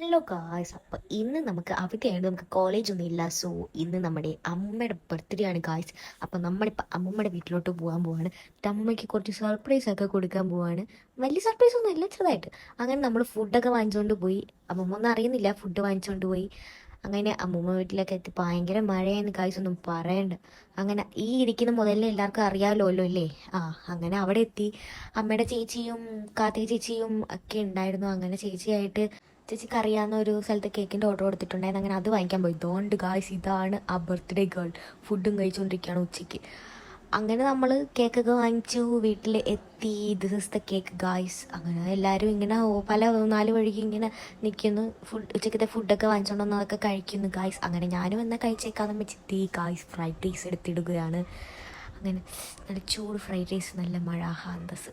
Hello guys, അപ്പോൾ ഇന്ന് നമുക്ക് അവധിയായത്, നമുക്ക് കോളേജൊന്നും ഇല്ല. സോ ഇന്ന് നമ്മുടെ അമ്മയുടെ ബർത്ത്ഡേ ആണ് ഗായ്സ്. അപ്പോൾ നമ്മളിപ്പോൾ അമ്മമ്മയുടെ വീട്ടിലോട്ട് പോകാൻ പോവാണ്. അമ്മയ്ക്ക് കുറച്ച് സർപ്രൈസ് ഒക്കെ കൊടുക്കാൻ പോവാണ്. വലിയ സർപ്രൈസ് ഒന്നും ഇല്ല, ചെറുതായിട്ട്. അങ്ങനെ നമ്മൾ ഫുഡൊക്കെ വാങ്ങിച്ചുകൊണ്ട് പോയി. അമ്മമ്മ ഒന്നും അറിയുന്നില്ല, ഫുഡ് വാങ്ങിച്ചുകൊണ്ട് പോയി. അങ്ങനെ അമ്മൂമ്മ വീട്ടിലൊക്കെ എത്തി. ഭയങ്കര മഴയെന്ന് ഗായ്സ്, ഒന്നും പറയണ്ട. അങ്ങനെ ഈ ഇരിക്കുന്ന മുതലിനെ എല്ലാവർക്കും അറിയാമല്ലോ അല്ലേ. അങ്ങനെ അവിടെ എത്തി. അമ്മയുടെ ചേച്ചിയും കാർത്തിക ചേച്ചിയും ഒക്കെ ഉണ്ടായിരുന്നു. അങ്ങനെ ചേച്ചിക്ക് അറിയാവുന്ന ഒരു സ്ഥലത്ത് കേക്കിൻ്റെ ഓർഡർ കൊടുത്തിട്ടുണ്ടായിരുന്നു. അങ്ങനെ അത് വാങ്ങിക്കാൻ പോയി. ഡോണ്ട് ഗായ്സ്, ഇതാണ് ആ ബർത്ത്ഡേ ഗേൾ. ഫുഡും കഴിച്ചുകൊണ്ടിരിക്കുകയാണ് ഉച്ചയ്ക്ക്. അങ്ങനെ നമ്മൾ കേക്കൊക്കെ വാങ്ങിച്ചു, വീട്ടിൽ എത്തി. This is the cake guys. അങ്ങനെ എല്ലാവരും ഇങ്ങനെ പല 4 വഴിക്ക് ഇങ്ങനെ നിൽക്കുന്നു. ഉച്ചക്കത്തെ ഫുഡൊക്കെ വാങ്ങിച്ചുകൊണ്ട് അതൊക്കെ കഴിക്കുന്നു ഗായ്സ്. അങ്ങനെ ഞാനും എന്നാൽ കഴിച്ചേക്കാന്ന് വെച്ചെത്തി ഗായ്സ്. ഫ്രൈഡ് റൈസ് എടുത്തിടുകയാണ്. അങ്ങനെ നല്ല ചൂട് ഫ്രൈഡ് റൈസ്, നല്ല മഴ, ഹാന്തസ്.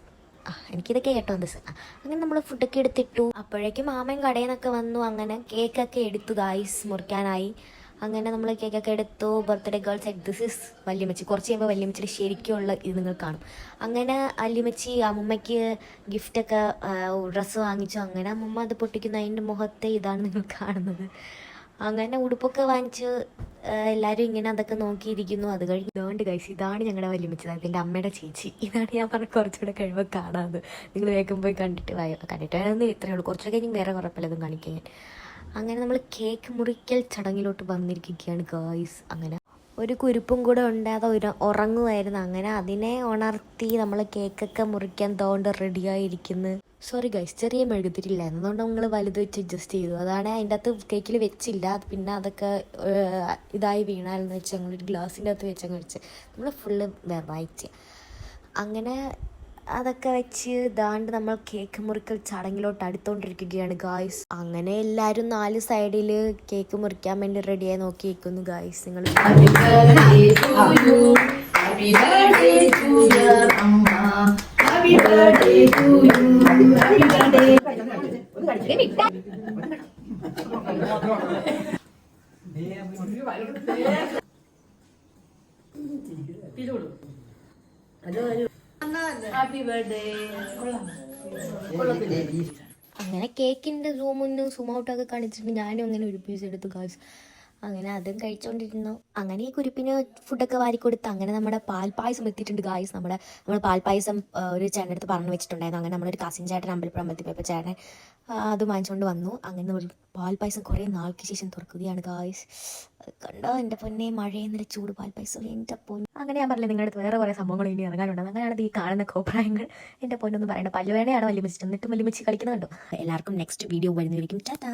എനിക്കിതൊക്കെ കേട്ടോ അന്തസ്. അങ്ങനെ നമ്മൾ ഫുഡൊക്കെ എടുത്തിട്ടു. അപ്പോഴേക്കും മാമൻ കടയിൽ നിന്നൊക്കെ വന്നു. അങ്ങനെ കേക്കൊക്കെ എടുത്തു ഗായ്സ്, മുറിക്കാനായി. അങ്ങനെ നമ്മൾ കേക്കൊക്കെ എടുത്തു. Birthday girl set this is വല്യമ്മച്ചി. കുറച്ച് കഴിയുമ്പോൾ വല്യമ്മച്ചിയുടെ ശരിക്കുള്ള ഇത് നിങ്ങൾ കാണും. അങ്ങനെ വല്യമ്മച്ചി അമ്മമ്മയ്ക്ക് ഗിഫ്റ്റൊക്കെ, ഡ്രസ്സ് വാങ്ങിച്ചു. അങ്ങനെ അമ്മമ്മ അത് പൊട്ടിക്കുന്നു. അതിൻ്റെ മുഖത്തെ ഇതാണ് നിങ്ങൾ കാണുന്നത്. അങ്ങനെ ഉടുപ്പൊക്കെ വാങ്ങിച്ച് എല്ലാവരും ഇങ്ങനെ അതൊക്കെ നോക്കിയിരിക്കുന്നു. അത് കഴിഞ്ഞ് ഇതുകൊണ്ട് കഴിച്ചു. ഇതാണ് ഞങ്ങളുടെ വല്യമ്മച്ചി, എൻ്റെ അമ്മയുടെ ചേച്ചി. ഇതാണ് ഞാൻ പറഞ്ഞ കുറച്ചുകൂടെ കഴിയുമ്പോൾ കാണാതെ. നിങ്ങൾ വേഗം പോയി കണ്ടിട്ട് വേണമെന്ന് ഇത്രയേ ഉള്ളൂ. കുറച്ചൊക്കെ കഴിഞ്ഞ് വേറെ കുഴപ്പമില്ലതും കാണിക്കാൻ. അങ്ങനെ നമ്മൾ കേക്ക് മുറിക്കൽ ചടങ്ങിലോട്ട് വന്നിരിക്കുകയാണ് ഗായ്സ്. അങ്ങനെ ഒരു കുരുപ്പും കൂടെ ഉണ്ടാതെ ഉറങ്ങുമായിരുന്നു. അങ്ങനെ അതിനെ ഉണർത്തി നമ്മൾ കേക്കൊക്കെ മുറിക്കാൻ തോണ്ട് റെഡിയായിരിക്കുന്നു. സോറി ഗൈസ്, ചെറിയ മെഴുകുതിരില്ലായിരുന്നു, അതുകൊണ്ട് നമ്മൾ വലുത് വെച്ച് അഡ്ജസ്റ്റ് ചെയ്തു. അതാണ് അതിൻ്റെ അകത്ത് കേക്കിൽ വെച്ചില്ല. പിന്നെ അതൊക്കെ ഇതായി വീണാലെന്ന് വെച്ച് ഞങ്ങളൊരു ഗ്ലാസിൻ്റെ അകത്ത് വെച്ചങ്ങ് വെച്ച് നമ്മൾ ഫുള്ള് വായിച്ച്. അങ്ങനെ അതൊക്കെ വെച്ച് ദാണ്ട് നമ്മൾ കേക്ക് മുറിക്കൽ ചടങ്ങിലോട്ട് അടുത്തോണ്ടിരിക്കുകയാണ് ഗായ്സ്. അങ്ങനെ എല്ലാവരും 4 സൈഡിൽ കേക്ക് മുറിക്കാൻ വേണ്ടി റെഡിയായി നോക്കിയിരിക്കുന്നു ഗായ്സ്. നിങ്ങൾ അങ്ങനെ കേക്കിൻ്റെ സൂം ഔട്ടൊക്കെ കാണിച്ചിട്ട് ഞാനും അങ്ങനെ ഒരു പീസ് എടുത്തു ഗായ്സ്. അങ്ങനെ അതും കഴിച്ചുകൊണ്ടിരുന്നു. അങ്ങനെ ഈ കുരുപ്പിന് ഫുഡൊക്കെ വാരി കൊടുത്ത്. അങ്ങനെ നമ്മുടെ പാൽപ്പായസം എത്തിയിട്ടുണ്ട് ഗായ്സ്. നമ്മൾ പാൽപ്പായസം ഒരു ചേട്ടൻ്റെ അടുത്ത് പറഞ്ഞു വെച്ചിട്ടുണ്ടായിരുന്നു. അങ്ങനെ നമ്മളൊരു കസിൻ ചേട്ടൻ അമ്പലത്തിൽ പോയപ്പോൾ ചേട്ടൻ അത് വാങ്ങിച്ചുകൊണ്ട് വന്നു. അങ്ങനെ നമ്മൾ പാൽപ്പായസം കുറേ നാൾക്ക് ശേഷം തുറക്കുകയാണ് ഗായ്സ്. കണ്ടോ എൻ്റെ പൊന്നെ, മഴയെന്നൊരു ചൂട് പാൽപ്പായസം, എൻ്റെ പൊന്നെ. അങ്ങനെ ഞാൻ പറഞ്ഞില്ല, നിങ്ങളുടെ അടുത്ത് വേറെ കുറേ സംഭവങ്ങൾ ഇനി ഇറങ്ങാനുണ്ട്. അങ്ങനെയാണ് ഈ കാണുന്ന കോപ്രായങ്ങൾ. എൻ്റെ പൊന്നൊന്നും പറയണ്ട. പല്ലുവേണയാണ് വല്യമ്മച്ചി, എന്നിട്ടും വല്യമ്മച്ചി കളിക്കുന്നുണ്ടോ. എല്ലാവർക്കും നെക്സ്റ്റ് വീഡിയോ വരുന്നതായിരിക്കും. ടാറ്റാ.